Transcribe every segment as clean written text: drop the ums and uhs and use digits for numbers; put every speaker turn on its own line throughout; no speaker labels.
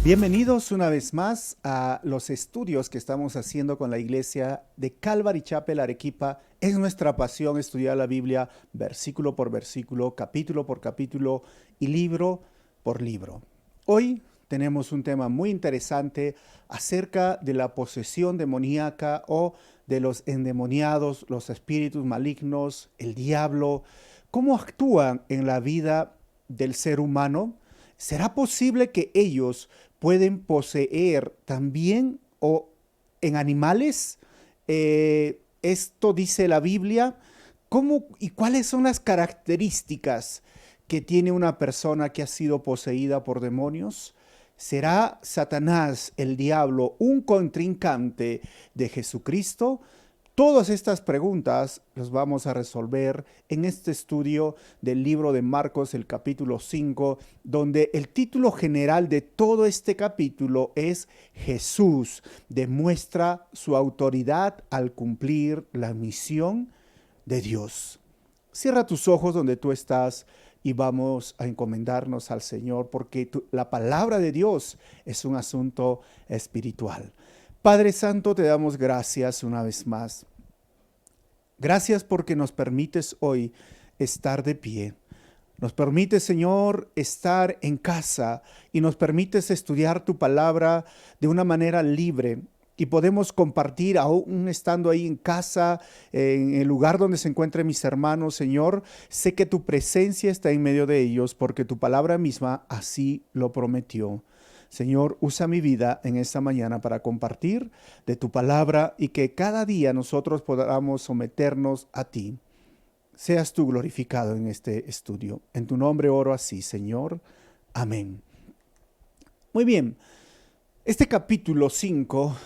Bienvenidos una vez más a los estudios que estamos haciendo con la iglesia de Calvary Chapel Arequipa. Es nuestra pasión estudiar la Biblia versículo por versículo, capítulo por capítulo y libro por libro. Hoy tenemos un tema muy interesante acerca de la posesión demoníaca o de los endemoniados, los espíritus malignos, el diablo, cómo actúan en la vida del ser humano. ¿Será posible que ellos pueden poseer también o en animales? Esto dice la Biblia. ¿Cómo y cuáles son las características que tiene una persona que ha sido poseída por demonios? ¿Será Satanás, el diablo, un contrincante de Jesucristo? Todas estas preguntas las vamos a resolver en este estudio del libro de Marcos, el capítulo 5, donde el título general de todo este capítulo es Jesús demuestra su autoridad al cumplir la misión de Dios. Cierra tus ojos donde tú estás y vamos a encomendarnos al Señor porque la palabra de Dios es un asunto espiritual. Padre Santo, te damos gracias una vez más. Gracias porque nos permites hoy estar de pie. Nos permites, Señor, estar en casa y nos permites estudiar tu palabra de una manera libre. Y podemos compartir, aún estando ahí en casa, en el lugar donde se encuentran mis hermanos, Señor. Sé que tu presencia está en medio de ellos porque tu palabra misma así lo prometió. Señor, usa mi vida en esta mañana para compartir de tu palabra y que cada día nosotros podamos someternos a ti. Seas tú glorificado en este estudio. En tu nombre oro así, Señor. Amén. Muy bien, este capítulo 5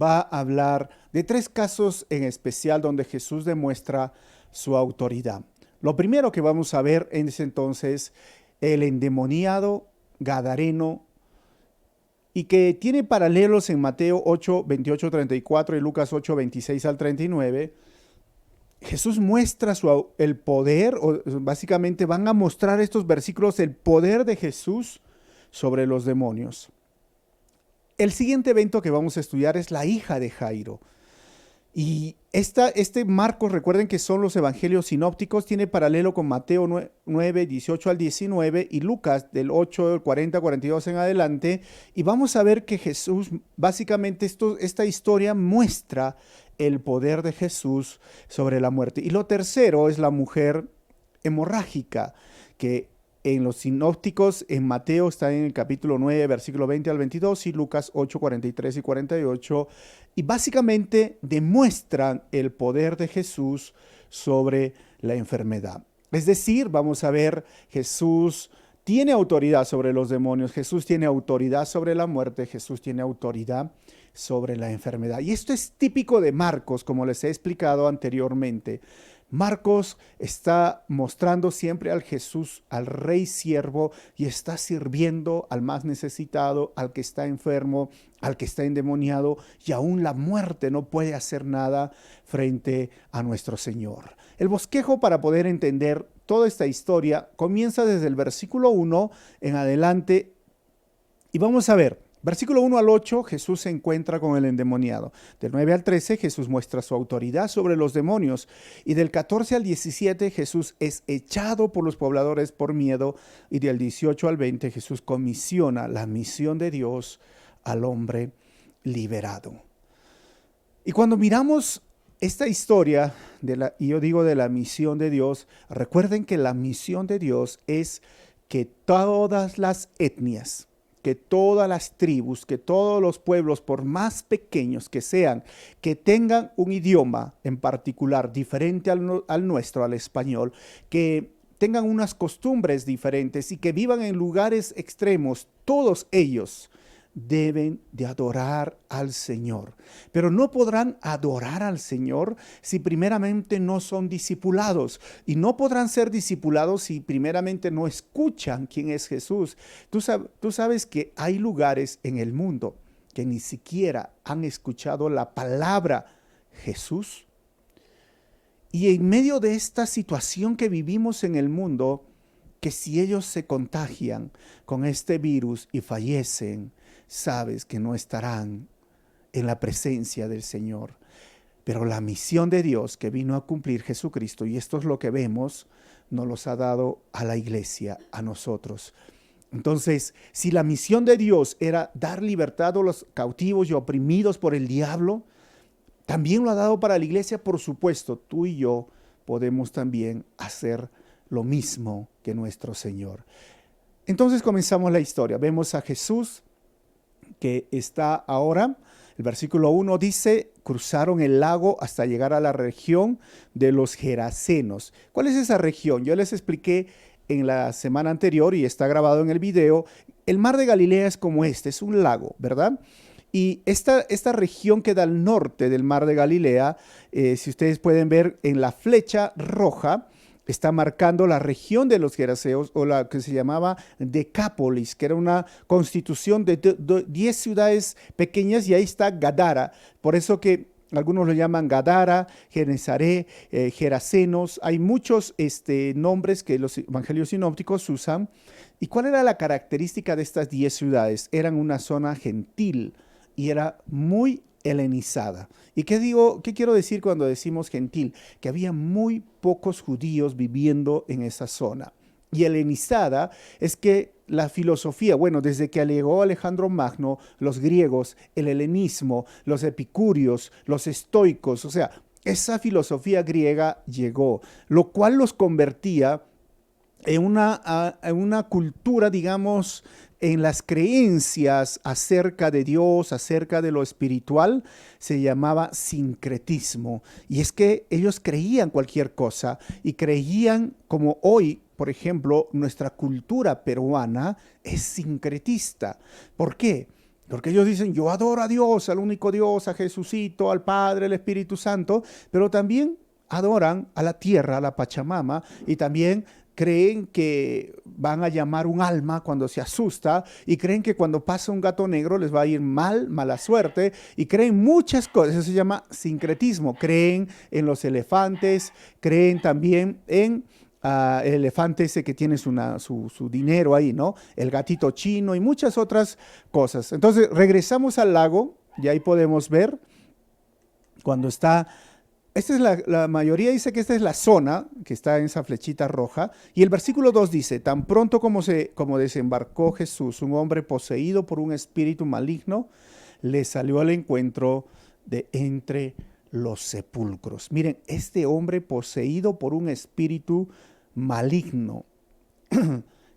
va a hablar de 3 casos en especial donde Jesús demuestra su autoridad. Lo primero que vamos a ver es entonces el endemoniado gadareno, y que tiene paralelos en Mateo 8, 28, 34 y Lucas 8, 26 al 39. Jesús muestra el poder, o básicamente van a mostrar estos versículos el poder de Jesús sobre los demonios. El siguiente evento que vamos a estudiar es la hija de Jairo. Y este Marcos, recuerden que son los evangelios sinópticos, tiene paralelo con Mateo 9, 18 al 19 y Lucas del 8, 40, 42 en adelante. Y vamos a ver que Jesús, básicamente esta historia muestra el poder de Jesús sobre la muerte. Y lo tercero es la mujer hemorrágica, que en los sinópticos, en Mateo está en el capítulo 9, versículo 20 al 22 y Lucas 8, 43 y 48. Y básicamente demuestran el poder de Jesús sobre la enfermedad. Es decir, vamos a ver, Jesús tiene autoridad sobre los demonios, Jesús tiene autoridad sobre la muerte, Jesús tiene autoridad sobre la enfermedad. Y esto es típico de Marcos, como les he explicado anteriormente. Marcos está mostrando siempre al Jesús, al rey siervo, y está sirviendo al más necesitado, al que está enfermo, al que está endemoniado, y aún la muerte no puede hacer nada frente a nuestro Señor. El bosquejo para poder entender toda esta historia comienza desde el versículo 1 en adelante, y vamos a ver. Versículo 1 al 8, Jesús se encuentra con el endemoniado. Del 9 al 13, Jesús muestra su autoridad sobre los demonios. Y del 14 al 17, Jesús es echado por los pobladores por miedo. Y del 18 al 20, Jesús comisiona la misión de Dios al hombre liberado. Y cuando miramos esta historia, y yo digo de la misión de Dios, recuerden que la misión de Dios es que todas las etnias, que todas las tribus, que todos los pueblos, por más pequeños que sean, que tengan un idioma en particular diferente al nuestro, al español, que tengan unas costumbres diferentes y que vivan en lugares extremos, todos ellos deben de adorar al Señor. Pero no podrán adorar al Señor si primeramente no son discipulados. Y no podrán ser discipulados si primeramente no escuchan quién es Jesús. Tú sabes que hay lugares en el mundo que ni siquiera han escuchado la palabra Jesús. Y en medio de esta situación que vivimos en el mundo, que si ellos se contagian con este virus y fallecen, sabes que no estarán en la presencia del Señor. Pero la misión de Dios que vino a cumplir Jesucristo, y esto es lo que vemos, nos los ha dado a la iglesia, a nosotros. Entonces, si la misión de Dios era dar libertad a los cautivos y oprimidos por el diablo, también lo ha dado para la iglesia, por supuesto. Tú y yo podemos también hacer lo mismo que nuestro Señor. Entonces comenzamos la historia. Vemos a Jesús que está ahora. El versículo 1 dice, cruzaron el lago hasta llegar a la región de los Gerasenos. ¿Cuál es esa región? Yo les expliqué en la semana anterior y está grabado en el video. El mar de Galilea es como es un lago, ¿verdad? Y esta región queda al norte del mar de Galilea. Si ustedes pueden ver en la flecha roja, está marcando la región de los Geraseos, o la que se llamaba Decápolis, que era una constitución de 10 ciudades pequeñas, y ahí está Gadara. Por eso que algunos lo llaman Gadara, Genezaret, Gerasenos. Hay muchos nombres que los evangelios sinópticos usan. ¿Y cuál era la característica de estas 10 ciudades? Eran una zona gentil y era muy helenizada. ¿Y qué quiero decir cuando decimos gentil? Que había muy pocos judíos viviendo en esa zona. Y helenizada es que la filosofía, bueno, desde que llegó Alejandro Magno, los griegos, el helenismo, los epicúreos, los estoicos, o sea, esa filosofía griega llegó, lo cual los convertía en una cultura, digamos, en las creencias acerca de Dios, acerca de lo espiritual, se llamaba sincretismo. Y es que ellos creían cualquier cosa y creían, como hoy, por ejemplo, nuestra cultura peruana es sincretista. ¿Por qué? Porque ellos dicen, yo adoro a Dios, al único Dios, a Jesucito, al Padre, al Espíritu Santo, pero también adoran a la tierra, a la Pachamama, y también creen que van a llamar un alma cuando se asusta, y creen que cuando pasa un gato negro les va a ir mal, mala suerte, y creen muchas cosas. Eso se llama sincretismo. Creen en los elefantes, creen también en el elefante ese que tiene su dinero ahí, ¿no? El gatito chino y muchas otras cosas. Entonces regresamos al lago y ahí podemos ver cuando está. Esta es la mayoría dice que esta es la zona que está en esa flechita roja. Y el versículo 2 dice, tan pronto como desembarcó Jesús, un hombre poseído por un espíritu maligno, le salió al encuentro de entre los sepulcros. Miren, este hombre poseído por un espíritu maligno.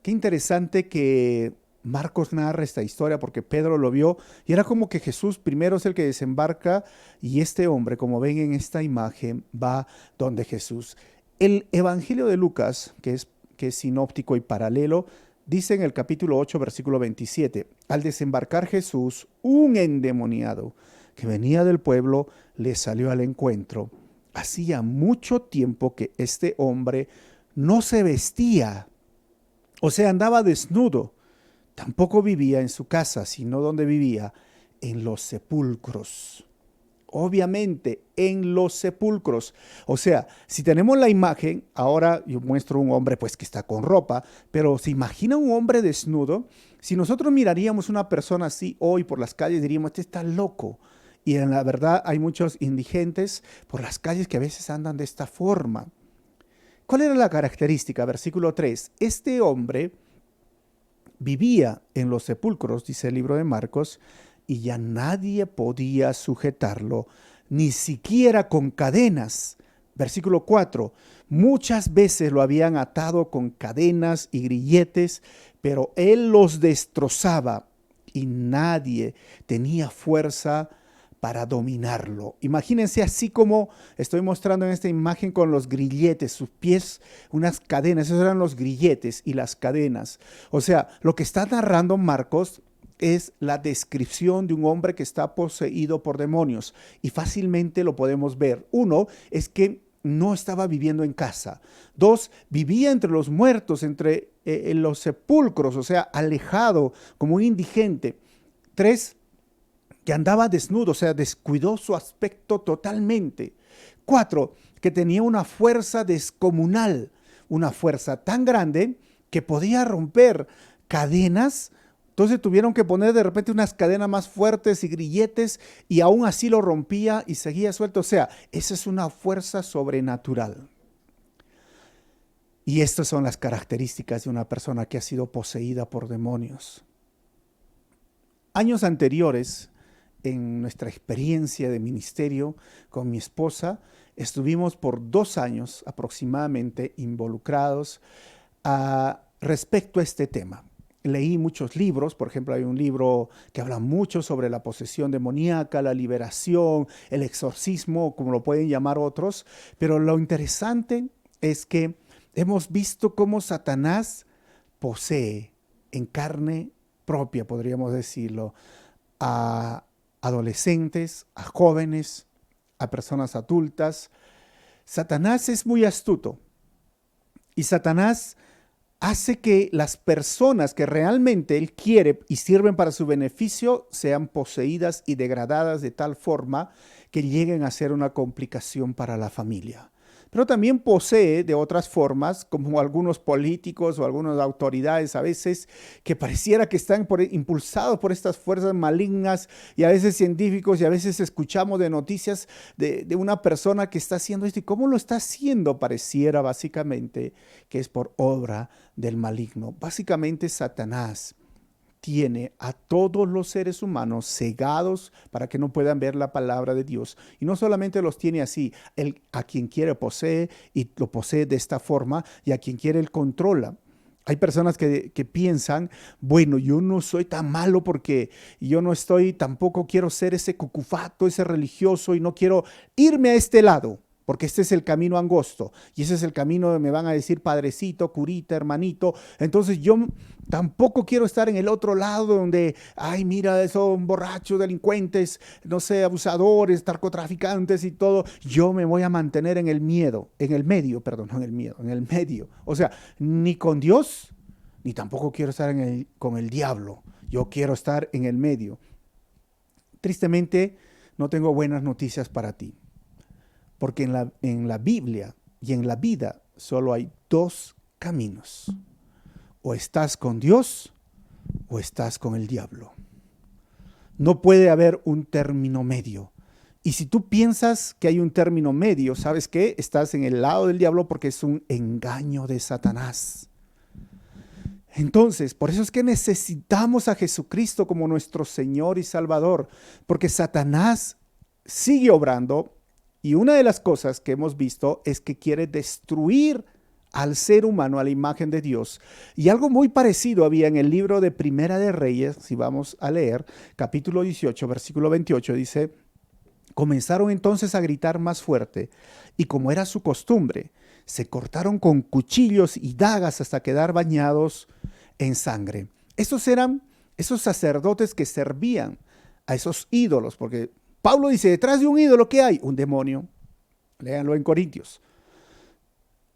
Qué interesante que Marcos narra esta historia porque Pedro lo vio y era como que Jesús primero es el que desembarca y este hombre, como ven en esta imagen, va donde Jesús. El Evangelio de Lucas, que es sinóptico y paralelo, dice en el capítulo 8, versículo 27, al desembarcar Jesús, un endemoniado que venía del pueblo le salió al encuentro. Hacía mucho tiempo que este hombre no se vestía, o sea, andaba desnudo. Tampoco vivía en su casa, sino donde vivía, en los sepulcros. Obviamente, en los sepulcros. O sea, si tenemos la imagen, ahora yo muestro un hombre pues que está con ropa, pero ¿se imagina un hombre desnudo? Si nosotros miraríamos una persona así hoy por las calles, diríamos, este está loco. Y en la verdad hay muchos indigentes por las calles que a veces andan de esta forma. ¿Cuál era la característica? Versículo 3. Este hombre vivía en los sepulcros, dice el libro de Marcos, y ya nadie podía sujetarlo, ni siquiera con cadenas. Versículo 4. Muchas veces lo habían atado con cadenas y grilletes, pero él los destrozaba y nadie tenía fuerza para dominarlo. Imagínense así como estoy mostrando en esta imagen con los grilletes, sus pies, unas cadenas, esos eran los grilletes y las cadenas. O sea, lo que está narrando Marcos es la descripción de un hombre que está poseído por demonios y fácilmente lo podemos ver. Uno es que no estaba viviendo en casa. Dos, vivía entre los muertos, entre los sepulcros, o sea, alejado como un indigente. Tres, que andaba desnudo, o sea, descuidó su aspecto totalmente. 4, que tenía una fuerza descomunal, una fuerza tan grande que podía romper cadenas. Entonces tuvieron que poner de repente unas cadenas más fuertes y grilletes y aún así lo rompía y seguía suelto. O sea, esa es una fuerza sobrenatural. Y estas son las características de una persona que ha sido poseída por demonios. Años anteriores, en nuestra experiencia de ministerio con mi esposa, estuvimos por 2 años aproximadamente involucrados respecto a este tema. Leí muchos libros, por ejemplo, hay un libro que habla mucho sobre la posesión demoníaca, la liberación, el exorcismo, como lo pueden llamar otros, pero lo interesante es que hemos visto cómo Satanás posee en carne propia, podríamos decirlo, a adolescentes, a jóvenes, a personas adultas. Satanás es muy astuto y Satanás hace que las personas que realmente él quiere y sirven para su beneficio sean poseídas y degradadas de tal forma que lleguen a ser una complicación para la familia. Pero también posee de otras formas, como algunos políticos o algunas autoridades a veces, que pareciera que están impulsados por estas fuerzas malignas, y a veces científicos, y a veces escuchamos de noticias de una persona que está haciendo esto. ¿Y cómo lo está haciendo? Pareciera básicamente que es por obra del maligno. Básicamente Satanás tiene a todos los seres humanos cegados para que no puedan ver la palabra de Dios. Y no solamente los tiene así, él a quien quiere posee y lo posee de esta forma, y a quien quiere él controla. Hay personas que piensan, bueno, yo no soy tan malo porque yo no estoy, tampoco quiero ser ese cucufato, ese religioso, y no quiero irme a este lado, porque este es el camino angosto, y ese es el camino donde me van a decir padrecito, curita, hermanito. Entonces yo tampoco quiero estar en el otro lado donde, ay, mira, son borrachos, delincuentes, no sé, abusadores, narcotraficantes y todo. Yo me voy a mantener en el miedo, en el medio, perdón, no en el miedo, en el medio. O sea, ni con Dios, ni tampoco quiero estar con el diablo. Yo quiero estar en el medio. Tristemente, no tengo buenas noticias para ti. Porque en la Biblia y en la vida solo hay 2 caminos. O estás con Dios o estás con el diablo. No puede haber un término medio. Y si tú piensas que hay un término medio, ¿sabes qué? Estás en el lado del diablo, porque es un engaño de Satanás. Entonces, por eso es que necesitamos a Jesucristo como nuestro Señor y Salvador, porque Satanás sigue obrando. Y una de las cosas que hemos visto es que quiere destruir al ser humano a la imagen de Dios. Y algo muy parecido había en el libro de Primera de Reyes, si vamos a leer, capítulo 18, versículo 28, dice: comenzaron entonces a gritar más fuerte, y como era su costumbre, se cortaron con cuchillos y dagas hasta quedar bañados en sangre. Estos eran esos sacerdotes que servían a esos ídolos, porque Pablo dice, detrás de un ídolo, ¿qué hay? Un demonio. Léanlo en Corintios.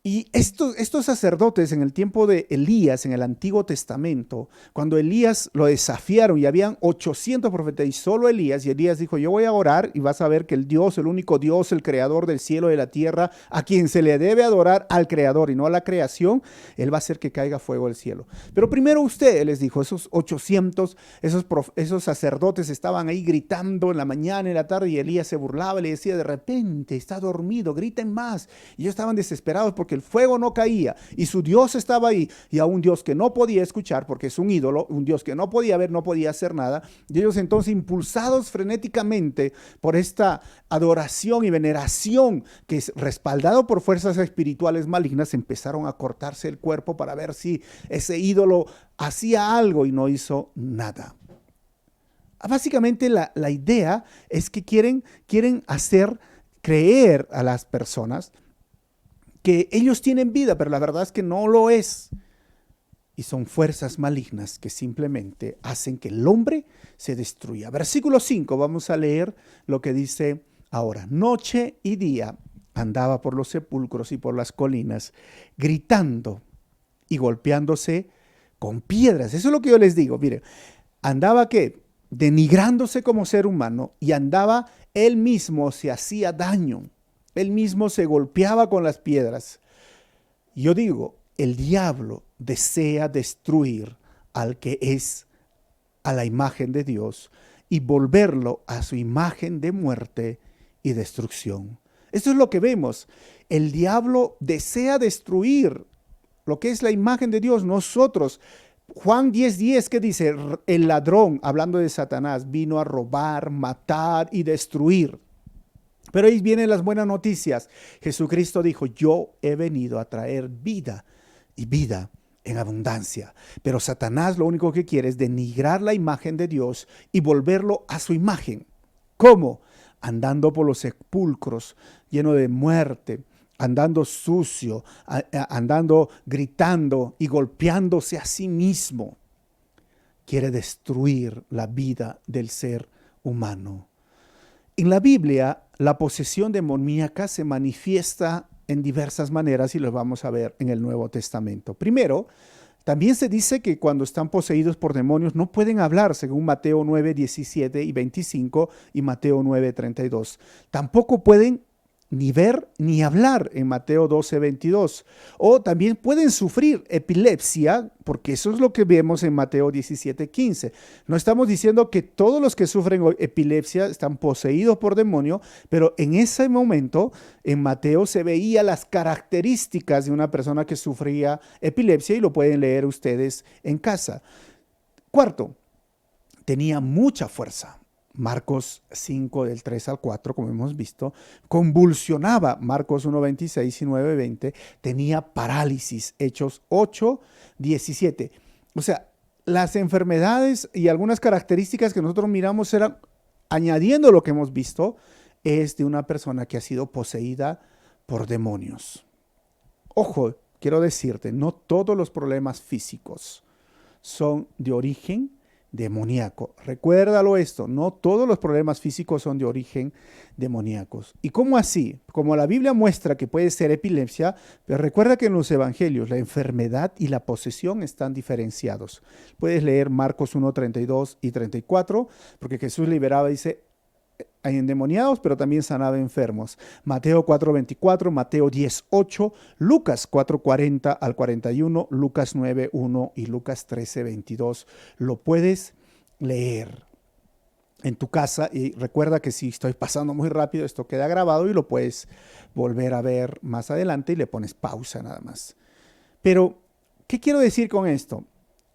Y estos sacerdotes en el tiempo de Elías, en el Antiguo Testamento, cuando Elías lo desafiaron y habían 800 profetas y solo Elías, y Elías dijo, yo voy a orar y vas a ver que el Dios, el único Dios, el creador del cielo y de la tierra, a quien se le debe adorar, al creador y no a la creación, él va a hacer que caiga fuego del cielo. Pero primero usted, él les dijo, esos 800, esos sacerdotes estaban ahí gritando en la mañana, en la tarde, y Elías se burlaba y le decía, de repente está dormido, griten más. Y ellos estaban desesperados porque el fuego no caía y su Dios estaba ahí, y a un Dios que no podía escuchar porque es un ídolo, un Dios que no podía ver, no podía hacer nada. Y ellos entonces, impulsados frenéticamente por esta adoración y veneración que es respaldado por fuerzas espirituales malignas, empezaron a cortarse el cuerpo para ver si ese ídolo hacía algo, y no hizo nada. Básicamente la idea es que quieren hacer creer a las personas que ellos tienen vida, pero la verdad es que no lo es. Y son fuerzas malignas que simplemente hacen que el hombre se destruya. Versículo 5, vamos a leer lo que dice ahora. Noche y día andaba por los sepulcros y por las colinas, gritando y golpeándose con piedras. Eso es lo que yo les digo. Miren, andaba ¿qué? Denigrándose como ser humano, y andaba él mismo, se hacía daño. Él mismo se golpeaba con las piedras. Yo digo, el diablo desea destruir al que es a la imagen de Dios y volverlo a su imagen de muerte y destrucción. Esto es lo que vemos. El diablo desea destruir lo que es la imagen de Dios, nosotros. Juan 10:10, ¿qué dice? El ladrón, hablando de Satanás, vino a robar, matar y destruir. Pero ahí vienen las buenas noticias. Jesucristo dijo, yo he venido a traer vida y vida en abundancia. Pero Satanás lo único que quiere es denigrar la imagen de Dios y volverlo a su imagen. ¿Cómo? Andando por los sepulcros, lleno de muerte, andando sucio, andando gritando y golpeándose a sí mismo. Quiere destruir la vida del ser humano. En la Biblia, la posesión demoníaca se manifiesta en diversas maneras y lo vamos a ver en el Nuevo Testamento. Primero, también se dice que cuando están poseídos por demonios no pueden hablar, según Mateo 9:17 y 25 y Mateo 9:32. Tampoco pueden ni ver ni hablar en Mateo 12:22. O también pueden sufrir epilepsia, porque eso es lo que vemos en Mateo 17:15. No estamos diciendo que todos los que sufren epilepsia están poseídos por demonio, pero en ese momento en Mateo se veía las características de una persona que sufría epilepsia y lo pueden leer ustedes en casa. Cuarto, tenía mucha fuerza. Marcos 5 del 3 al 4, como hemos visto, convulsionaba, Marcos 1:26 y 9:20, tenía parálisis, Hechos 8:17. O sea, las enfermedades y algunas características que nosotros miramos eran, añadiendo lo que hemos visto, es de una persona que ha sido poseída por demonios. Ojo, quiero decirte, no todos los problemas físicos son de origen demoníaco. Recuérdalo esto, no todos los problemas físicos son de origen demoníacos. ¿Y cómo así? Como la Biblia muestra que puede ser epilepsia, pero recuerda que en los evangelios la enfermedad y la posesión están diferenciados. Puedes leer Marcos 1:32 y 34, porque Jesús liberaba, dice, hay endemoniados, pero también sanaba enfermos. Mateo 4:24, Mateo 10:8, Lucas 4:40 al 41, Lucas 9:1 y Lucas 13:22. Lo puedes leer en tu casa y recuerda que si estoy pasando muy rápido, esto queda grabado y lo puedes volver a ver más adelante y le pones pausa nada más. Pero, ¿qué quiero decir con esto?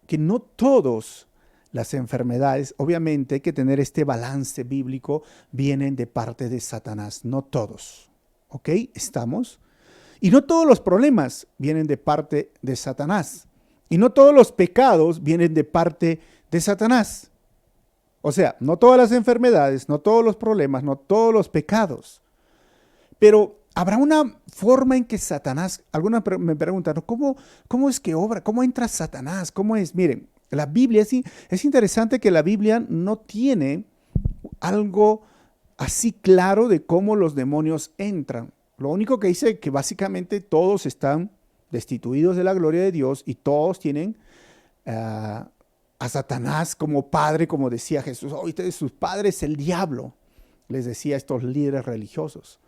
Que no todos las enfermedades, obviamente hay que tener este balance bíblico, vienen de parte de Satanás, no todos, ¿ok? ¿Estamos? Y no todos los problemas vienen de parte de Satanás. Y no todos los pecados vienen de parte de Satanás. O sea, no todas las enfermedades, no todos los problemas, no todos los pecados. Pero habrá una forma en que Satanás, algunos me preguntan, ¿cómo es que obra? ¿Cómo entra Satanás? ¿Cómo es? Miren, la Biblia, es interesante que la Biblia no tiene algo así claro de cómo los demonios entran. Lo único que dice es que básicamente todos están destituidos de la gloria de Dios y todos tienen a Satanás como padre, como decía Jesús. Oh, ustedes, sus padres, el diablo, les decía a estos líderes religiosos.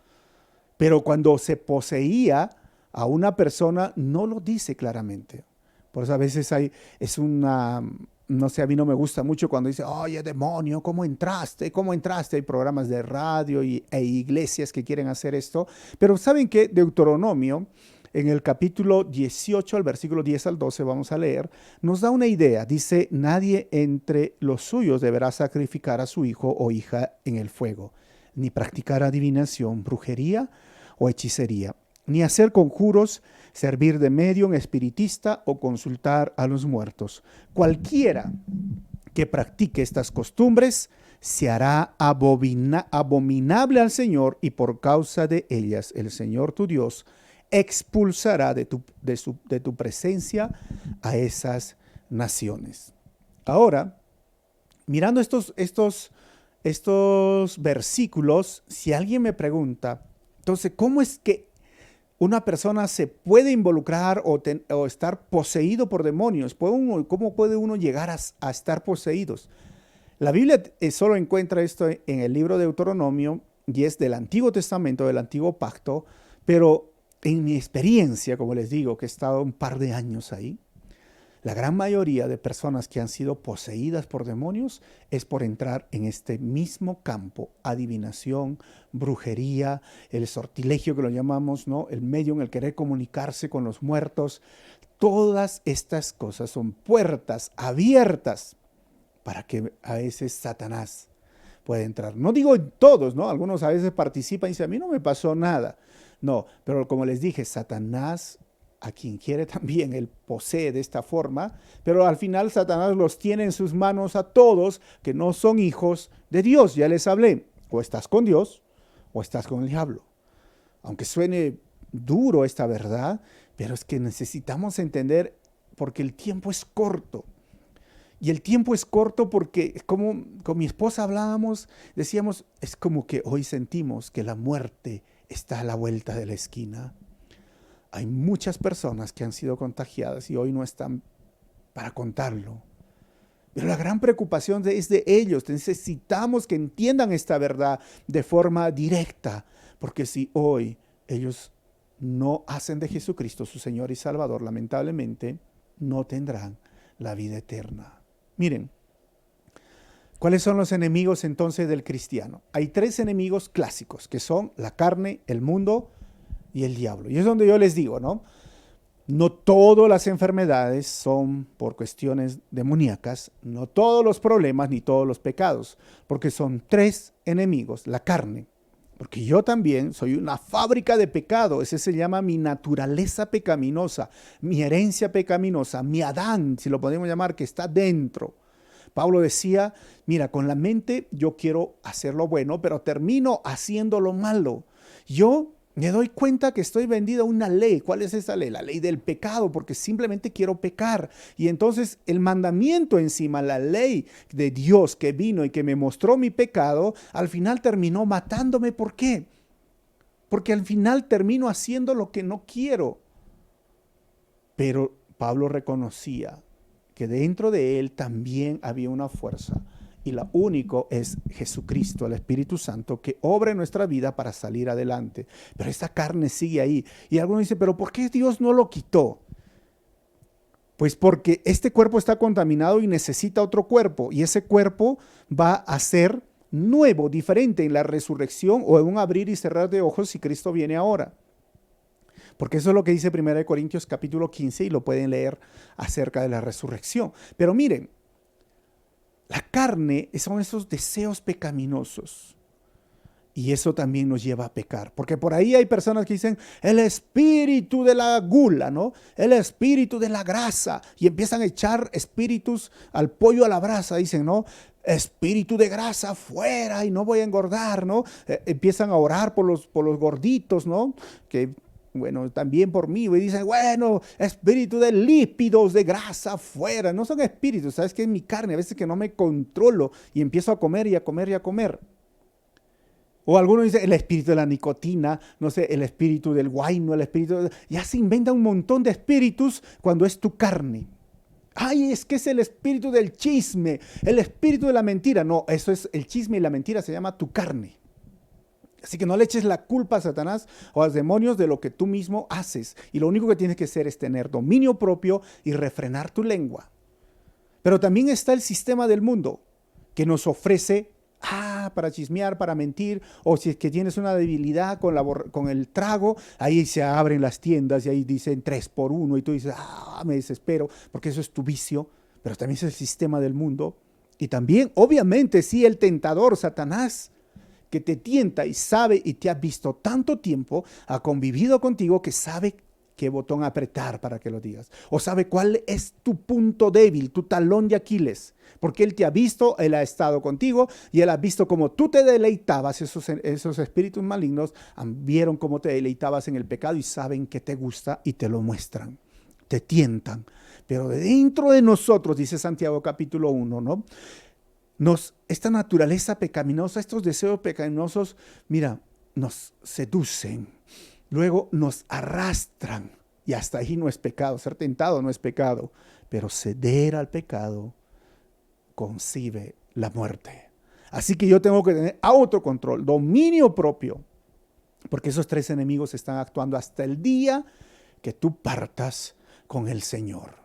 Pero cuando se poseía a una persona, no lo dice claramente. Por eso a veces no sé, a mí no me gusta mucho cuando dice, oye, demonio, ¿cómo entraste? ¿Cómo entraste? Hay programas de radio e iglesias que quieren hacer esto. Pero ¿saben qué? Deuteronomio, en el capítulo 18, al versículo 10 al 12, vamos a leer, nos da una idea. Dice, nadie entre los suyos deberá sacrificar a su hijo o hija en el fuego, ni practicar adivinación, brujería o hechicería, ni hacer conjuros, servir de medium, espiritista o consultar a los muertos. Cualquiera que practique estas costumbres se hará abominable al Señor, y por causa de ellas el Señor tu Dios expulsará de tu presencia a esas naciones. Ahora, mirando estos versículos, si alguien me pregunta, entonces, ¿cómo es que una persona se puede involucrar o estar poseído por demonios? ¿Cómo puede uno llegar a estar poseídos? La Biblia solo encuentra esto en el libro de Deuteronomio y es del Antiguo Testamento, del Antiguo Pacto, pero en mi experiencia, como les digo, que he estado un par de años ahí, La gran mayoría de personas que han sido poseídas por demonios es por entrar en este mismo campo: adivinación, brujería, el sortilegio que lo llamamos, ¿no? El medio en el querer comunicarse con los muertos. Todas estas cosas son puertas abiertas para que a veces Satanás pueda entrar. No digo todos, ¿no? Algunos a veces participan y dicen, a mí no me pasó nada. No, pero como les dije, Satanás, a quien quiere también, él posee de esta forma, pero al final Satanás los tiene en sus manos a todos que no son hijos de Dios. Ya les hablé, o estás con Dios o estás con el diablo. Aunque suene duro esta verdad, pero es que necesitamos entender, porque el tiempo es corto. Y el tiempo es corto porque, como con mi esposa hablábamos, decíamos, es como que hoy sentimos que la muerte está a la vuelta de la esquina. Hay muchas personas que han sido contagiadas y hoy no están para contarlo. Pero la gran preocupación es de ellos. Necesitamos que entiendan esta verdad de forma directa, porque si hoy ellos no hacen de Jesucristo su Señor y Salvador, lamentablemente no tendrán la vida eterna. Miren, ¿cuáles son los enemigos entonces del cristiano? Hay tres enemigos clásicos, que son la carne, el mundo y el diablo. Y es donde yo les digo, ¿no? No todas las enfermedades son por cuestiones demoníacas, no todos los problemas ni todos los pecados, porque son tres enemigos: la carne, porque yo también soy una fábrica de pecado. Ese se llama mi naturaleza pecaminosa, mi herencia pecaminosa, mi Adán, si lo podemos llamar, que está dentro. Pablo decía, mira, con la mente yo quiero hacer lo bueno, pero termino haciendo lo malo. Yo me doy cuenta que estoy vendido a una ley. ¿Cuál es esa ley? La ley del pecado, porque simplemente quiero pecar. Y entonces el mandamiento encima, la ley de Dios que vino y que me mostró mi pecado, al final terminó matándome. ¿Por qué? Porque al final termino haciendo lo que no quiero. Pero Pablo reconocía que dentro de él también había una fuerza. Y la único es Jesucristo, el Espíritu Santo, que obra en nuestra vida para salir adelante. Pero esta carne sigue ahí. Y algunos dicen, ¿pero por qué Dios no lo quitó? Pues porque este cuerpo está contaminado y necesita otro cuerpo. Y ese cuerpo va a ser nuevo, diferente en la resurrección o en un abrir y cerrar de ojos si Cristo viene ahora. Porque eso es lo que dice 1 Corintios capítulo 15 y lo pueden leer acerca de la resurrección. Pero miren, la carne son esos deseos pecaminosos. Y eso también nos lleva a pecar. Porque por ahí hay personas que dicen, el espíritu de la gula, ¿no? El espíritu de la grasa. Y empiezan a echar espíritus al pollo a la brasa. Dicen, ¿no? Espíritu de grasa fuera y no voy a engordar, ¿no? Empiezan a orar por los gorditos, ¿no? Que bueno, también por mí, y dicen, bueno, espíritu de lípidos, de grasa fuera. No son espíritus, ¿sabes qué? Es mi carne, a veces que no me controlo y empiezo a comer y a comer y a comer. O algunos dicen el espíritu de la nicotina, no sé, el espíritu del guayno, el espíritu ya se inventa un montón de espíritus cuando es tu carne. Ay, es que es el espíritu del chisme, el espíritu de la mentira. No, eso es el chisme y la mentira, se llama tu carne. Así que no le eches la culpa a Satanás o a los demonios de lo que tú mismo haces. Y lo único que tienes que hacer es tener dominio propio y refrenar tu lengua. Pero también está el sistema del mundo que nos ofrece para chismear, para mentir, o si es que tienes una debilidad con el trago, ahí se abren las tiendas y ahí dicen 3 por 1 y tú dices, me desespero, porque eso es tu vicio. Pero también es el sistema del mundo. Y también, obviamente, sí, el tentador, Satanás, que te tienta y sabe y te ha visto tanto tiempo, ha convivido contigo que sabe qué botón apretar para que lo digas. O sabe cuál es tu punto débil, tu talón de Aquiles. Porque él te ha visto, él ha estado contigo y él ha visto cómo tú te deleitabas, esos espíritus malignos vieron cómo te deleitabas en el pecado y saben que te gusta y te lo muestran, te tientan. Pero de dentro de nosotros, dice Santiago capítulo 1, ¿no? Esta naturaleza pecaminosa, estos deseos pecaminosos, mira, nos seducen, luego nos arrastran y hasta ahí no es pecado. Ser tentado no es pecado, pero ceder al pecado concibe la muerte. Así que yo tengo que tener autocontrol, dominio propio, porque esos tres enemigos están actuando hasta el día que tú partas con el Señor.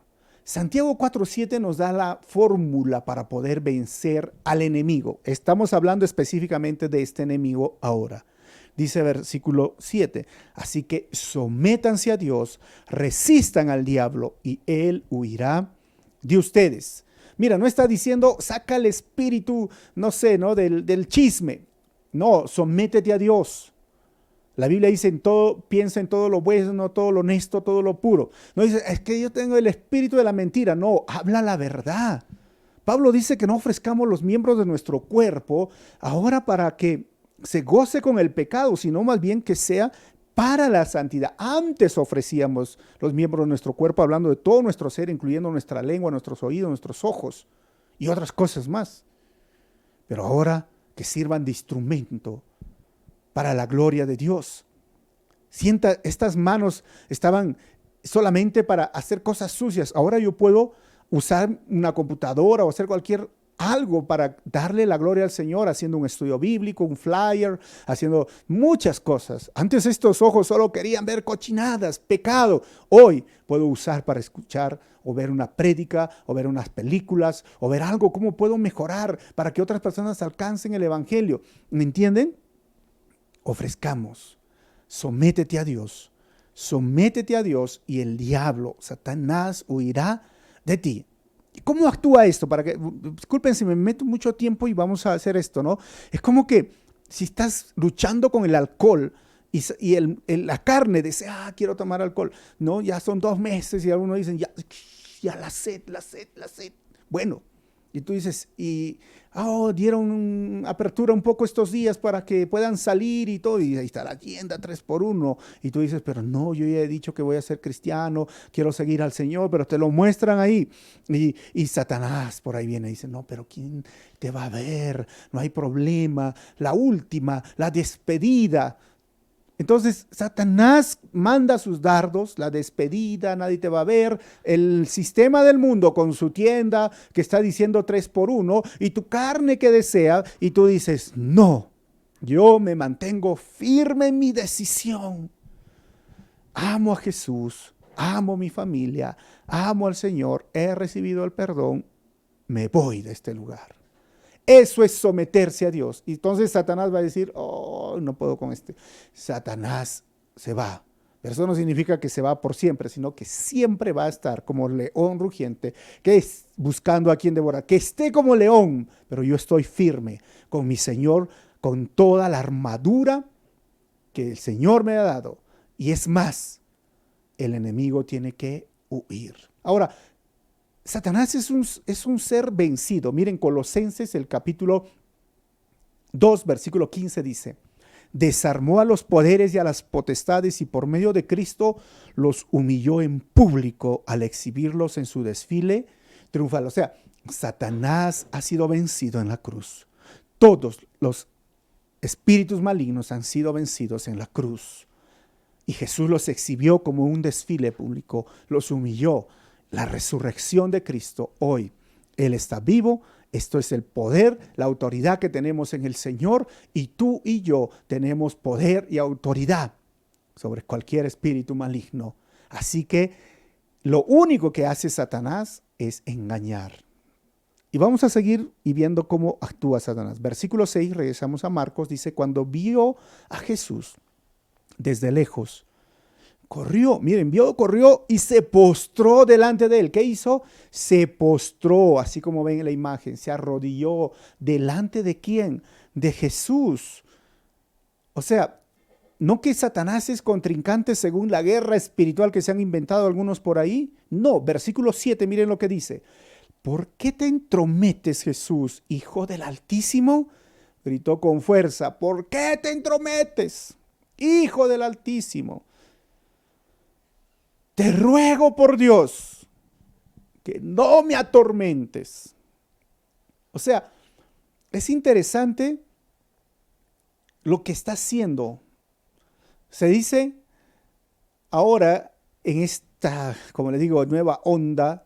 Santiago 4:7 nos da la fórmula para poder vencer al enemigo. Estamos hablando específicamente de este enemigo ahora. Dice versículo 7, así que sométanse a Dios, resistan al diablo y él huirá de ustedes. Mira, no está diciendo saca el espíritu, no sé, ¿no? del chisme. No, sométete a Dios. La Biblia dice en todo, piensa en todo lo bueno, todo lo honesto, todo lo puro. No dice, es que yo tengo el espíritu de la mentira. No, habla la verdad. Pablo dice que no ofrezcamos los miembros de nuestro cuerpo ahora para que se goce con el pecado, sino más bien que sea para la santidad. Antes ofrecíamos los miembros de nuestro cuerpo hablando de todo nuestro ser, incluyendo nuestra lengua, nuestros oídos, nuestros ojos y otras cosas más. Pero ahora que sirvan de instrumento para la gloria de Dios. Sienta, estas manos estaban solamente para hacer cosas sucias. Ahora yo puedo usar una computadora o hacer cualquier algo para darle la gloria al Señor, haciendo un estudio bíblico, un flyer, haciendo muchas cosas. Antes estos ojos solo querían ver cochinadas, pecado. Hoy puedo usar para escuchar o ver una prédica o ver unas películas o ver algo, cómo puedo mejorar para que otras personas alcancen el evangelio. ¿Me entienden? Ofrezcamos, sométete a Dios y el diablo, Satanás, huirá de ti. ¿Cómo actúa esto? Disculpen si me meto mucho tiempo y vamos a hacer esto, ¿no? Es como que si estás luchando con el alcohol y la carne dice, quiero tomar alcohol, ¿no? Ya son 2 meses y algunos dicen, ya la sed. Bueno, y tú dices, dieron apertura un poco estos días para que puedan salir y todo, y ahí está la tienda 3x1, y tú dices, pero no, yo ya he dicho que voy a ser cristiano, quiero seguir al Señor, pero te lo muestran ahí, y Satanás por ahí viene y dice, no, pero ¿quién te va a ver? No hay problema, la última, la despedida. Entonces Satanás manda sus dardos, la despedida, nadie te va a ver, el sistema del mundo con su tienda que está diciendo 3x1 y tu carne que desea y tú dices, no, yo me mantengo firme en mi decisión. Amo a Jesús, amo mi familia, amo al Señor, he recibido el perdón, me voy de este lugar. Eso es someterse a Dios. Y entonces Satanás va a decir, no puedo con este. Satanás se va. Pero eso no significa que se va por siempre, sino que siempre va a estar como león rugiente, que es buscando a quien devorar, que esté como león, pero yo estoy firme con mi Señor, con toda la armadura que el Señor me ha dado. Y es más, el enemigo tiene que huir. Ahora, Satanás es un ser vencido. Miren, Colosenses, el capítulo 2, versículo 15 dice, desarmó a los poderes y a las potestades y por medio de Cristo los humilló en público al exhibirlos en su desfile triunfal. O sea, Satanás ha sido vencido en la cruz. Todos los espíritus malignos han sido vencidos en la cruz. Y Jesús los exhibió como un desfile público, los humilló. La resurrección de Cristo hoy, Él está vivo, esto es el poder, la autoridad que tenemos en el Señor y tú y yo tenemos poder y autoridad sobre cualquier espíritu maligno. Así que lo único que hace Satanás es engañar. Y vamos a seguir y viendo cómo actúa Satanás. Versículo 6, regresamos a Marcos, dice, cuando vio a Jesús desde lejos, corrió y se postró delante de él. ¿Qué hizo? Se postró, así como ven en la imagen, se arrodilló delante de ¿quién? De Jesús. O sea, no que Satanás es contrincante según la guerra espiritual que se han inventado algunos por ahí. No, versículo 7, miren lo que dice. ¿Por qué te entrometes, Jesús, Hijo del Altísimo? Gritó con fuerza. ¿Por qué te entrometes, Hijo del Altísimo? Te ruego por Dios que no me atormentes. O sea, es interesante lo que está haciendo. Se dice ahora en esta, como le digo, nueva onda,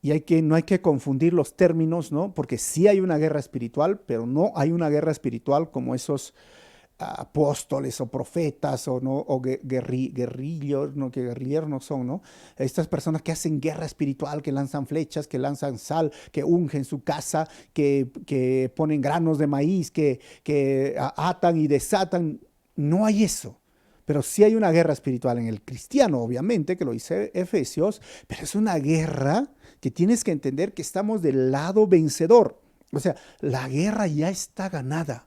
y no hay que confundir los términos, ¿no? Porque sí hay una guerra espiritual, pero no hay una guerra espiritual como esos apóstoles o profetas o, ¿no? o guerrillos, no, que guerrilleros no son, ¿no? Estas personas que hacen guerra espiritual, que lanzan flechas, que lanzan sal, que ungen su casa, que ponen granos de maíz, que atan y desatan. No hay eso. Pero sí hay una guerra espiritual en el cristiano, obviamente, que lo dice Efesios, pero es una guerra que tienes que entender que estamos del lado vencedor. O sea, la guerra ya está ganada.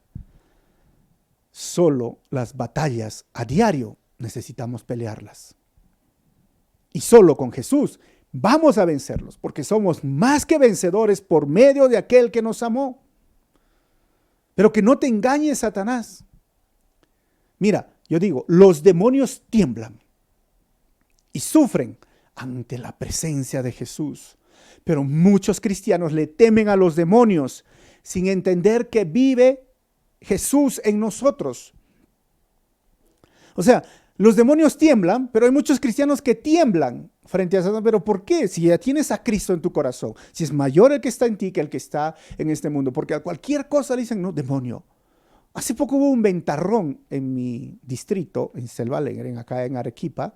Solo las batallas a diario necesitamos pelearlas. Y solo con Jesús vamos a vencerlos, porque somos más que vencedores por medio de aquel que nos amó. Pero que no te engañe Satanás. Mira, yo digo, los demonios tiemblan y sufren ante la presencia de Jesús. Pero muchos cristianos le temen a los demonios sin entender que vive Jesús en nosotros. O sea, los demonios tiemblan, pero hay muchos cristianos que tiemblan frente a Satanás. ¿Pero por qué? Si ya tienes a Cristo en tu corazón, si es mayor el que está en ti que el que está en este mundo, porque a cualquier cosa le dicen, no, demonio. Hace poco hubo un ventarrón en mi distrito, en Selva Alegre, acá en Arequipa,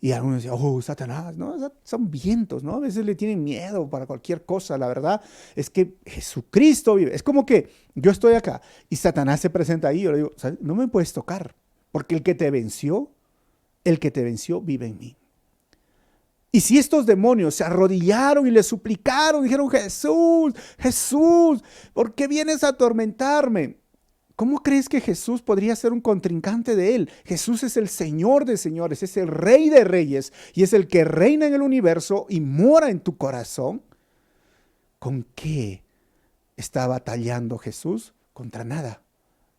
y algunos decían, oh, Satanás, ¿no? Son vientos, ¿no? A veces le tienen miedo para cualquier cosa. La verdad es que Jesucristo vive. Es como que yo estoy acá y Satanás se presenta ahí. Yo le digo, no me puedes tocar, porque el que te venció vive en mí. Y si estos demonios se arrodillaron y le suplicaron, dijeron, Jesús, Jesús, ¿por qué vienes a atormentarme? ¿Cómo crees que Jesús podría ser un contrincante de él? Jesús es el Señor de señores, es el Rey de reyes y es el que reina en el universo y mora en tu corazón. ¿Con qué está batallando Jesús? Contra nada.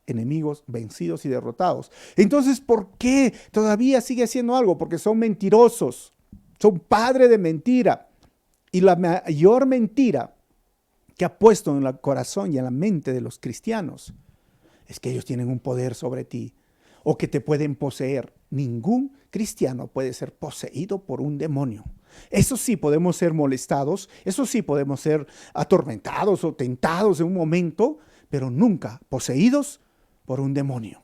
Enemigos vencidos y derrotados. Entonces, ¿por qué todavía sigue haciendo algo? Porque son mentirosos, son padre de mentira. Y la mayor mentira que ha puesto en el corazón y en la mente de los cristianos es que ellos tienen un poder sobre ti o que te pueden poseer. Ningún cristiano puede ser poseído por un demonio. Eso sí, podemos ser molestados, eso sí, podemos ser atormentados o tentados en un momento, pero nunca poseídos por un demonio.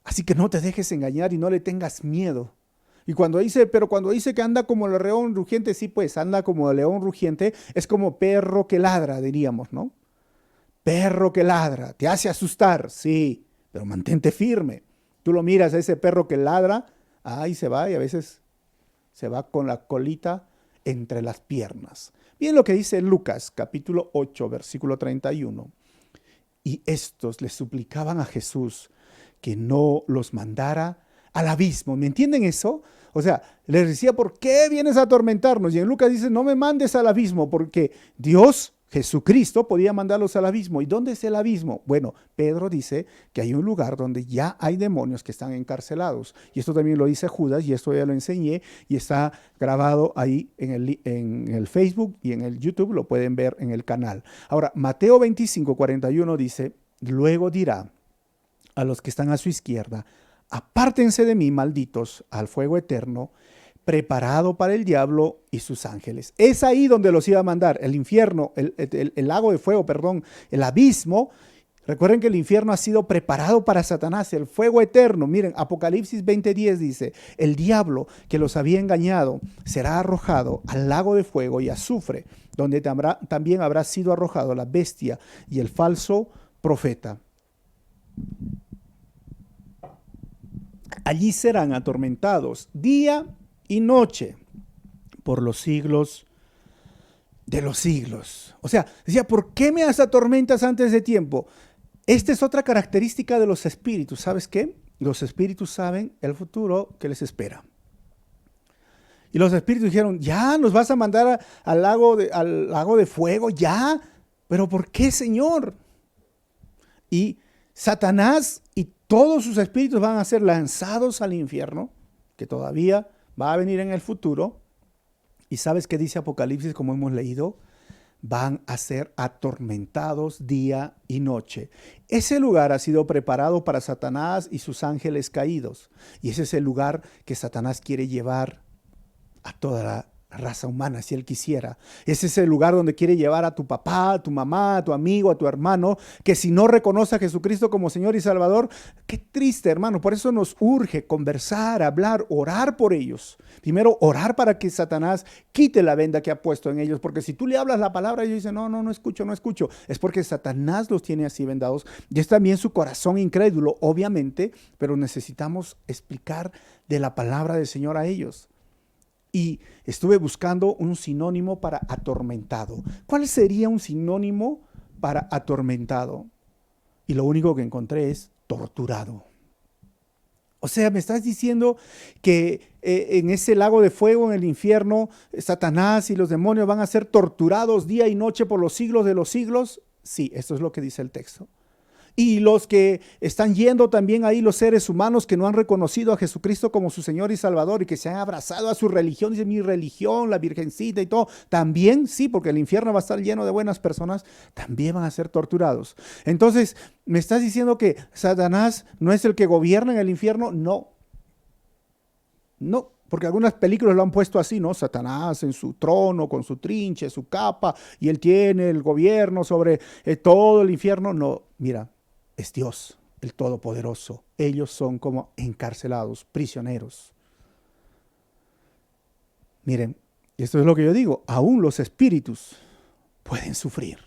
Así que no te dejes engañar y no le tengas miedo. Y cuando dice que anda como el león rugiente, sí, pues anda como el león rugiente, es como perro que ladra, diríamos, ¿no? Perro que ladra, te hace asustar, sí, pero mantente firme. Tú lo miras a ese perro que ladra, ahí se va y a veces se va con la colita entre las piernas. Bien lo que dice Lucas, capítulo 8, versículo 31. Y estos le suplicaban a Jesús que no los mandara al abismo. ¿Me entienden eso? O sea, les decía, ¿por qué vienes a atormentarnos? Y en Lucas dice, no me mandes al abismo, porque Dios, Jesucristo, podía mandarlos al abismo. ¿Y dónde es el abismo? Bueno, Pedro dice que hay un lugar donde ya hay demonios que están encarcelados. Y esto también lo dice Judas, y esto ya lo enseñé, y está grabado ahí en el Facebook y en el YouTube, lo pueden ver en el canal. Ahora, Mateo 25, 41 dice, luego dirá a los que están a su izquierda, apártense de mí, malditos, al fuego eterno, preparado para el diablo y sus ángeles. Es ahí donde los iba a mandar, el infierno, el lago de fuego, perdón, el abismo. Recuerden que el infierno ha sido preparado para Satanás, el fuego eterno. Miren, Apocalipsis 20:10 dice, el diablo que los había engañado será arrojado al lago de fuego y azufre, donde también habrá sido arrojado la bestia y el falso profeta. Allí serán atormentados día y noche por los siglos de los siglos. O sea, decía, ¿por qué me atormentas antes de tiempo? Esta es otra característica de los espíritus. ¿Sabes qué? Los espíritus saben el futuro que les espera. Y los espíritus dijeron, ya nos vas a mandar al lago de fuego, ya. ¿Pero por qué, Señor? Y Satanás y todos sus espíritus van a ser lanzados al infierno, que todavía va a venir en el futuro. ¿Y sabes qué dice Apocalipsis, como hemos leído? Van a ser atormentados día y noche. Ese lugar ha sido preparado para Satanás y sus ángeles caídos. Y ese es el lugar que Satanás quiere llevar a toda la raza humana, si Él quisiera. Ese es el lugar donde quiere llevar a tu papá, a tu mamá, a tu amigo, a tu hermano, que si no reconoce a Jesucristo como Señor y Salvador, qué triste, hermano. Por eso nos urge conversar, hablar, orar por ellos. Primero, orar para que Satanás quite la venda que ha puesto en ellos, porque si tú le hablas la palabra, ellos dicen, no escucho, no escucho. Es porque Satanás los tiene así vendados. Y es también su corazón incrédulo, obviamente, pero necesitamos explicar de la palabra del Señor a ellos. Y estuve buscando un sinónimo para atormentado. ¿Cuál sería un sinónimo para atormentado? Y lo único que encontré es torturado. O sea, me estás diciendo que en ese lago de fuego, en el infierno, Satanás y los demonios van a ser torturados día y noche por los siglos de los siglos. Sí, esto es lo que dice el texto. Y los que están yendo también ahí, los seres humanos que no han reconocido a Jesucristo como su Señor y Salvador y que se han abrazado a su religión, dice mi religión, la virgencita y todo, también sí, porque el infierno va a estar lleno de buenas personas, también van a ser torturados. Entonces, ¿me estás diciendo que Satanás no es el que gobierna en el infierno? No, porque algunas películas lo han puesto así, ¿no? Satanás en su trono, con su trinche, su capa, y él tiene el gobierno sobre todo el infierno. No, mira. Es Dios, el Todopoderoso. Ellos son como encarcelados, prisioneros. Miren, esto es lo que yo digo, aún los espíritus pueden sufrir.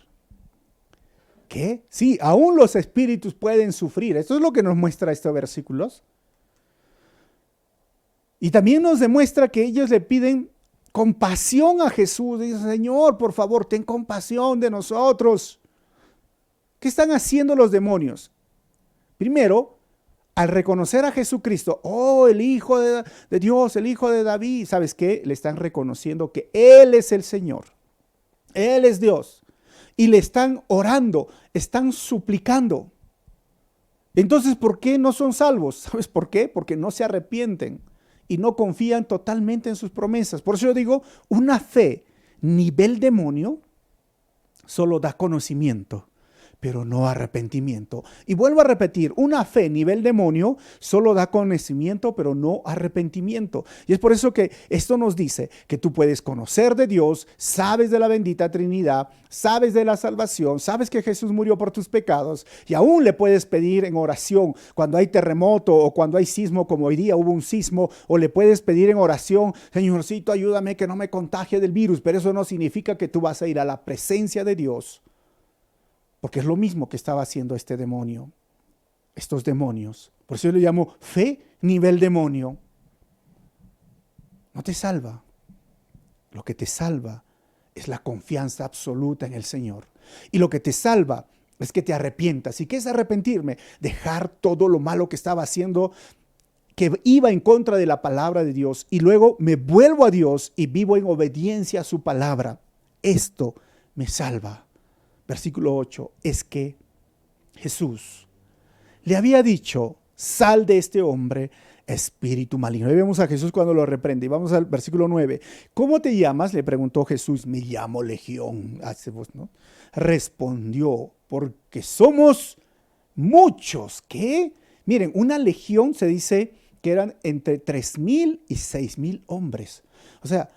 ¿Qué? Sí, aún los espíritus pueden sufrir. Esto es lo que nos muestra estos versículos. Y también nos demuestra que ellos le piden compasión a Jesús. Dicen, Señor, por favor, ten compasión de nosotros. ¿Qué están haciendo los demonios? Primero, al reconocer a Jesucristo, el Hijo de Dios, el Hijo de David, ¿sabes qué? Le están reconociendo que Él es el Señor. Él es Dios. Y le están orando, están suplicando. Entonces, ¿por qué no son salvos? ¿Sabes por qué? Porque no se arrepienten y no confían totalmente en sus promesas. Por eso yo digo, una fe nivel demonio solo da conocimiento, pero no arrepentimiento. Y vuelvo a repetir, una fe nivel demonio solo da conocimiento, pero no arrepentimiento. Y es por eso que esto nos dice que tú puedes conocer de Dios, sabes de la bendita Trinidad, sabes de la salvación, sabes que Jesús murió por tus pecados y aún le puedes pedir en oración cuando hay terremoto o cuando hay sismo, como hoy día hubo un sismo, o le puedes pedir en oración, Señorcito, ayúdame que no me contagie del virus, pero eso no significa que tú vas a ir a la presencia de Dios. Porque es lo mismo que estaba haciendo este demonio, estos demonios. Por eso yo le llamo fe nivel demonio. No te salva. Lo que te salva es la confianza absoluta en el Señor. Y lo que te salva es que te arrepientas. ¿Y qué es arrepentirme? Dejar todo lo malo que estaba haciendo, que iba en contra de la palabra de Dios. Y luego me vuelvo a Dios y vivo en obediencia a su palabra. Esto me salva. Versículo 8, es que Jesús le había dicho, sal de este hombre, espíritu maligno. Y vemos a Jesús cuando lo reprende. Y vamos al versículo 9. ¿Cómo te llamas? Le preguntó Jesús. Me llamo Legión. ¿No? Respondió, porque somos muchos. ¿Qué? Miren, una legión se dice que eran entre 3,000 y 6,000 hombres. O sea,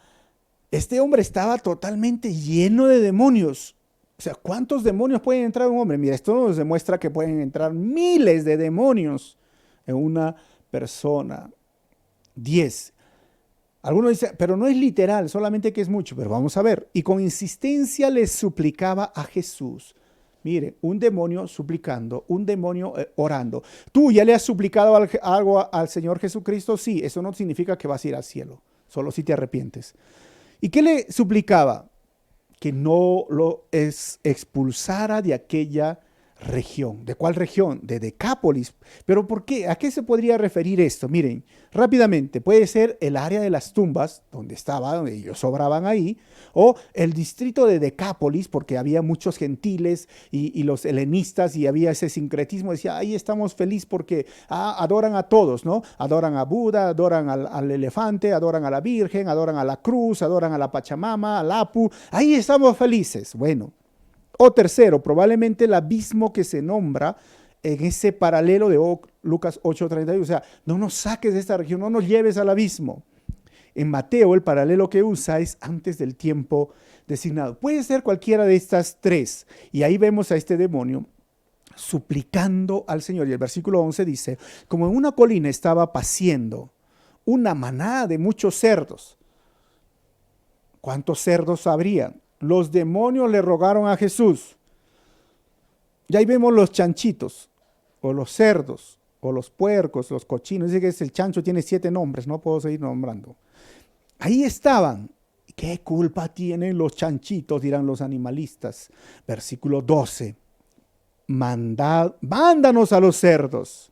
este hombre estaba totalmente lleno de demonios. O sea, ¿cuántos demonios pueden entrar en un hombre? Mira, esto nos demuestra que pueden entrar miles de demonios en una persona. 10. Algunos dicen, pero no es literal, solamente que es mucho. Pero vamos a ver. Y con insistencia le suplicaba a Jesús. Mire, un demonio suplicando, un demonio orando. ¿Tú ya le has suplicado algo al Señor Jesucristo? Sí, eso no significa que vas a ir al cielo, solo si te arrepientes. ¿Y qué le suplicaba? Que no lo expulsara de aquella región. ¿De cuál región? De Decápolis. ¿Pero por qué? ¿A qué se podría referir esto? Miren, rápidamente, puede ser el área de las tumbas, donde ellos sobraban ahí, o el distrito de Decápolis, porque había muchos gentiles y los helenistas, y había ese sincretismo. Decía, ahí estamos felices porque adoran a todos, ¿no? Adoran a Buda, adoran al elefante, adoran a la Virgen, adoran a la cruz, adoran a la Pachamama, al Apu. Ahí estamos felices. Bueno. O tercero, probablemente el abismo que se nombra en ese paralelo de Lucas 8:31. O sea, no nos saques de esta región, no nos lleves al abismo. en Mateo el paralelo que usa es antes del tiempo designado. Puede ser cualquiera de estas tres. Y ahí vemos a este demonio suplicando al Señor. Y el versículo 11 dice, como en una colina estaba paciendo una manada de muchos cerdos. ¿Cuántos cerdos habrían? Los demonios le rogaron a Jesús. Y ahí vemos los chanchitos, o los cerdos, o los puercos, los cochinos. Dice que el chancho tiene 7 nombres, no puedo seguir nombrando. Ahí estaban. ¿Qué culpa tienen los chanchitos? Dirán los animalistas. Versículo 12. Mándanos a los cerdos.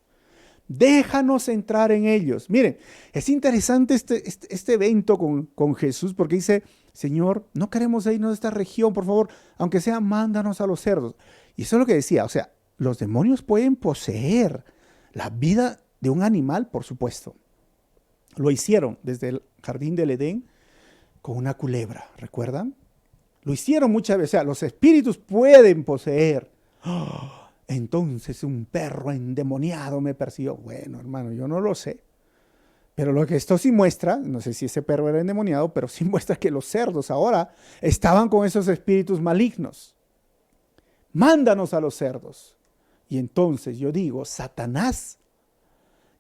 Déjanos entrar en ellos. Miren, es interesante este evento con Jesús porque dice, Señor, no queremos irnos de esta región, por favor, aunque sea, mándanos a los cerdos. Y eso es lo que decía, o sea, los demonios pueden poseer la vida de un animal, por supuesto. Lo hicieron desde el jardín del Edén con una culebra, ¿recuerdan? Lo hicieron muchas veces, o sea, los espíritus pueden poseer. Entonces un perro endemoniado me persiguió. Bueno, hermano, yo no lo sé. Pero lo que esto sí muestra, no sé si ese perro era endemoniado, pero sí muestra que los cerdos ahora estaban con esos espíritus malignos. Mándanos a los cerdos. Y entonces yo digo, Satanás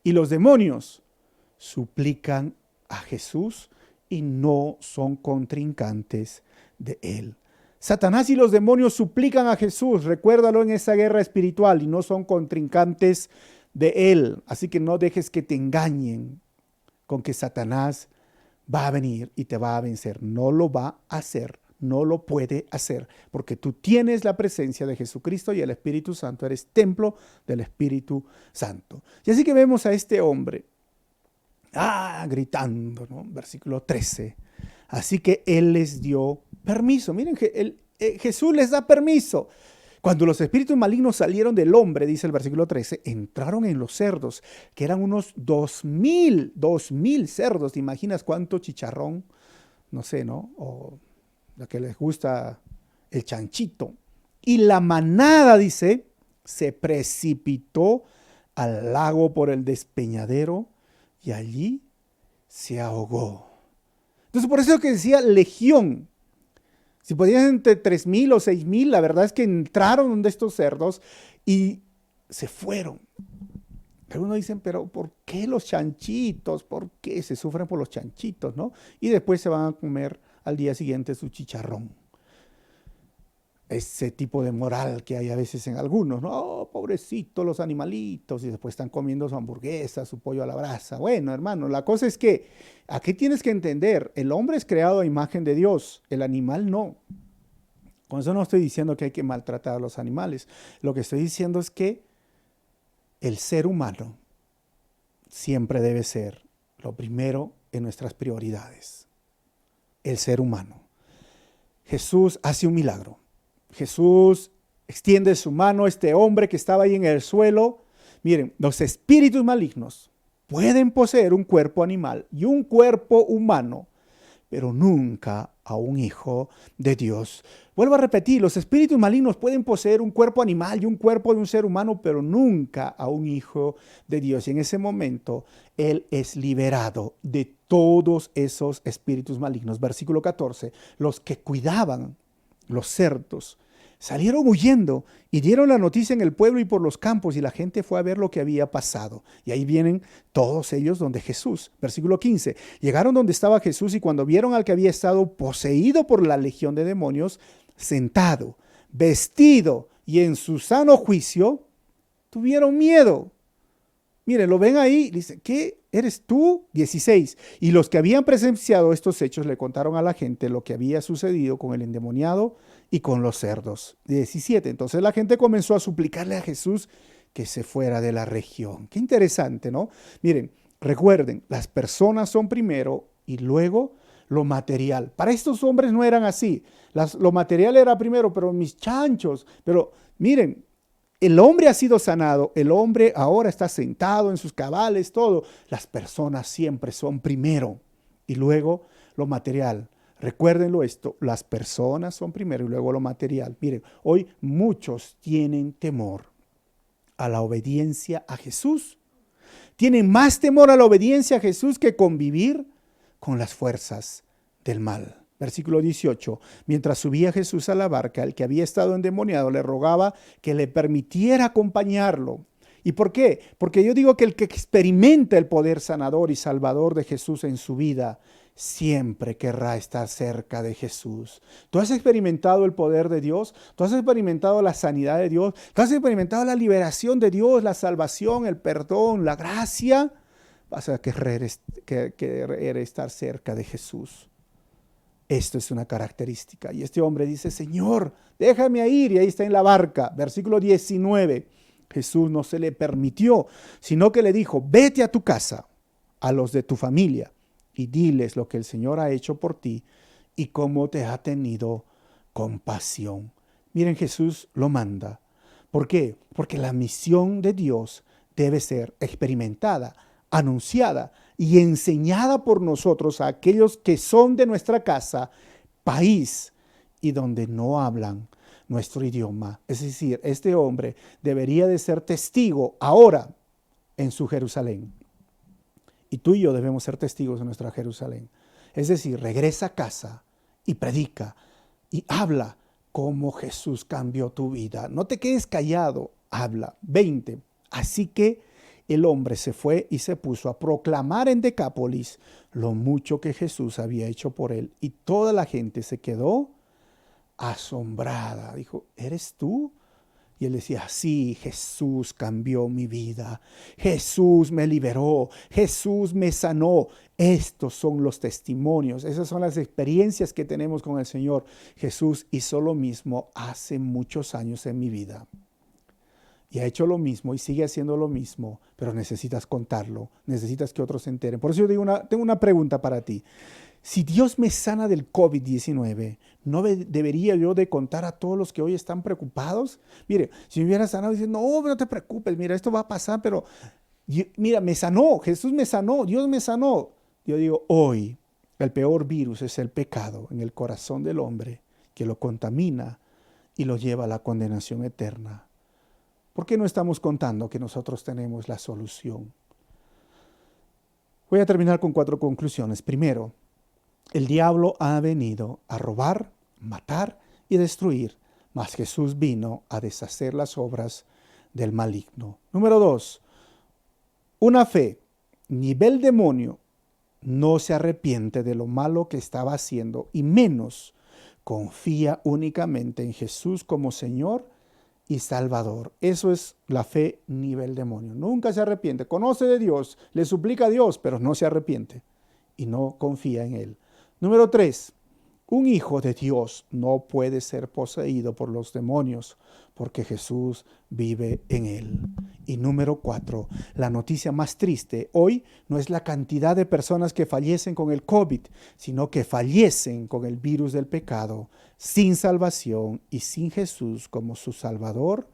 y los demonios suplican a Jesús y no son contrincantes de él. Satanás y los demonios suplican a Jesús, recuérdalo en esa guerra espiritual, y no son contrincantes de él. Así que no dejes que te engañen con que Satanás va a venir y te va a vencer. No lo va a hacer, no lo puede hacer, porque tú tienes la presencia de Jesucristo y el Espíritu Santo, eres templo del Espíritu Santo. Y así que vemos a este hombre, gritando, ¿no? Versículo 13. Así que él les dio permiso. Miren, Jesús les da permiso. Cuando los espíritus malignos salieron del hombre, dice el versículo 13, entraron en los cerdos, que eran unos 2,000 cerdos. ¿Te imaginas cuánto chicharrón? No sé, ¿no? O lo que les gusta, el chanchito. Y la manada, dice, se precipitó al lago por el despeñadero y allí se ahogó. Entonces, por eso que decía legión. Si podían entre 3,000 o 6,000, la verdad es que entraron de estos cerdos y se fueron. Algunos dicen, pero ¿por qué los chanchitos? ¿Por qué se sufren por los chanchitos, no? Y después se van a comer al día siguiente su chicharrón. Ese tipo de moral que hay a veces en algunos, ¿no? Oh, pobrecitos los animalitos, y después están comiendo su hamburguesa, su pollo a la brasa. Bueno, hermano, la cosa es que aquí tienes que entender, el hombre es creado a imagen de Dios, el animal no. Con eso no estoy diciendo que hay que maltratar a los animales. Lo que estoy diciendo es que el ser humano siempre debe ser lo primero en nuestras prioridades. El ser humano. Jesús hace un milagro. Jesús extiende su mano a este hombre que estaba ahí en el suelo. Miren, los espíritus malignos pueden poseer un cuerpo animal y un cuerpo humano, pero nunca a un hijo de Dios. Vuelvo a repetir, los espíritus malignos pueden poseer un cuerpo animal y un cuerpo de un ser humano, pero nunca a un hijo de Dios. Y en ese momento, él es liberado de todos esos espíritus malignos. Versículo 14, los que cuidaban los cerdos salieron huyendo y dieron la noticia en el pueblo y por los campos, y la gente fue a ver lo que había pasado. Y ahí vienen todos ellos donde Jesús. Versículo 15. Llegaron donde estaba Jesús y cuando vieron al que había estado poseído por la legión de demonios, sentado, vestido y en su sano juicio, tuvieron miedo. Miren, lo ven ahí, dice, ¿qué? ¿Eres tú? 16. Y los que habían presenciado estos hechos le contaron a la gente lo que había sucedido con el endemoniado y con los cerdos. 17. Entonces la gente comenzó a suplicarle a Jesús que se fuera de la región. Qué interesante, ¿no? Miren, recuerden, las personas son primero y luego lo material. Para estos hombres no eran así. Lo material era primero, pero mis chanchos. Pero miren, el hombre ha sido sanado, el hombre ahora está sentado en sus cabales, todo. Las personas siempre son primero y luego lo material. Recuérdenlo esto, las personas son primero y luego lo material. Miren, hoy muchos tienen temor a la obediencia a Jesús. Tienen más temor a la obediencia a Jesús que convivir con las fuerzas del mal. Versículo 18. Mientras subía Jesús a la barca, el que había estado endemoniado le rogaba que le permitiera acompañarlo. ¿Y por qué? Porque yo digo que el que experimenta el poder sanador y salvador de Jesús en su vida, siempre querrá estar cerca de Jesús. ¿Tú has experimentado el poder de Dios? ¿Tú has experimentado la sanidad de Dios? ¿Tú has experimentado la liberación de Dios, la salvación, el perdón, la gracia? Vas a querer estar cerca de Jesús. Esto es una característica. Y este hombre dice, Señor, déjame ir. Y ahí está en la barca. Versículo 19. Jesús no se le permitió, sino que le dijo, vete a tu casa, a los de tu familia, y diles lo que el Señor ha hecho por ti y cómo te ha tenido compasión. Miren, Jesús lo manda. ¿Por qué? Porque la misión de Dios debe ser experimentada, anunciada y enseñada por nosotros a aquellos que son de nuestra casa, país, y donde no hablan nuestro idioma. Es decir, este hombre debería de ser testigo ahora en su Jerusalén. Y tú y yo debemos ser testigos de nuestra Jerusalén. Es decir, regresa a casa y predica y habla cómo Jesús cambió tu vida. No te quedes callado, habla. 20. Así que el hombre se fue y se puso a proclamar en Decápolis lo mucho que Jesús había hecho por él. Y toda la gente se quedó asombrada. Dijo, ¿eres tú? Y él decía, sí, Jesús cambió mi vida. Jesús me liberó. Jesús me sanó. Estos son los testimonios. Esas son las experiencias que tenemos con el Señor. Jesús hizo lo mismo hace muchos años en mi vida. Y ha hecho lo mismo y sigue haciendo lo mismo, pero necesitas contarlo, necesitas que otros se enteren. Por eso yo digo tengo una pregunta para ti. Si Dios me sana del COVID-19, ¿no debería yo de contar a todos los que hoy están preocupados? Mire, si me hubiera sanado, dicen, no te preocupes, mira, esto va a pasar, pero mira, me sanó, Jesús me sanó, Dios me sanó. Yo digo, hoy el peor virus es el pecado en el corazón del hombre, que lo contamina y lo lleva a la condenación eterna. ¿Por qué no estamos contando que nosotros tenemos la solución? Voy a terminar con 4 conclusiones. Primero, el diablo ha venido a robar, matar y destruir, mas Jesús vino a deshacer las obras del maligno. Número 2, una fe, nivel demonio, no se arrepiente de lo malo que estaba haciendo y menos confía únicamente en Jesús como Señor y Salvador. Eso es la fe nivel demonio. Nunca se arrepiente. Conoce de Dios, le suplica a Dios, pero no se arrepiente y no confía en Él. Número 3. Un hijo de Dios no puede ser poseído por los demonios porque Jesús vive en él. Y número 4. La noticia más triste hoy no es la cantidad de personas que fallecen con el COVID, sino que fallecen con el virus del pecado, sin salvación y sin Jesús como su Salvador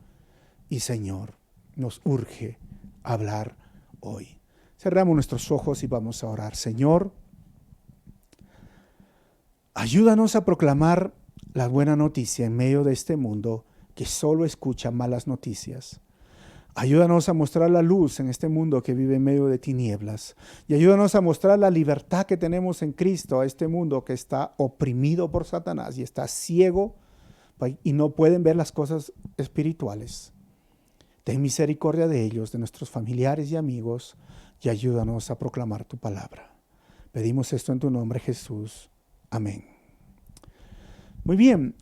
y Señor. Nos urge hablar hoy. Cerramos nuestros ojos y vamos a orar. Señor, ayúdanos a proclamar la buena noticia en medio de este mundo que solo escucha malas noticias. Ayúdanos a mostrar la luz en este mundo que vive en medio de tinieblas. Y ayúdanos a mostrar la libertad que tenemos en Cristo a este mundo que está oprimido por Satanás y está ciego y no pueden ver las cosas espirituales. Ten misericordia de ellos, de nuestros familiares y amigos, y ayúdanos a proclamar tu palabra. Pedimos esto en tu nombre, Jesús. Amén. Muy bien,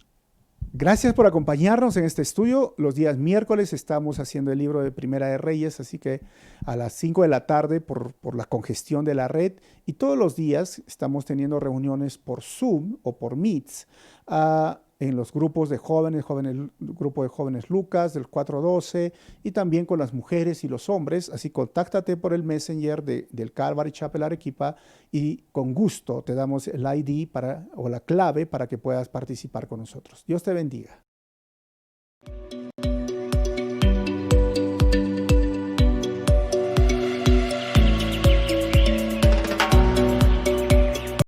gracias por acompañarnos en este estudio. Los días miércoles estamos haciendo el libro de Primera de Reyes, así que a las 5 de la tarde por la congestión de la red. Y todos los días estamos teniendo reuniones por Zoom o por Meets en los grupos de jóvenes, grupo de jóvenes Lucas del 412 y también con las mujeres y los hombres. Así contáctate por el Messenger del Calvary Chapel Arequipa y con gusto te damos el ID o la clave para que puedas participar con nosotros. Dios te bendiga.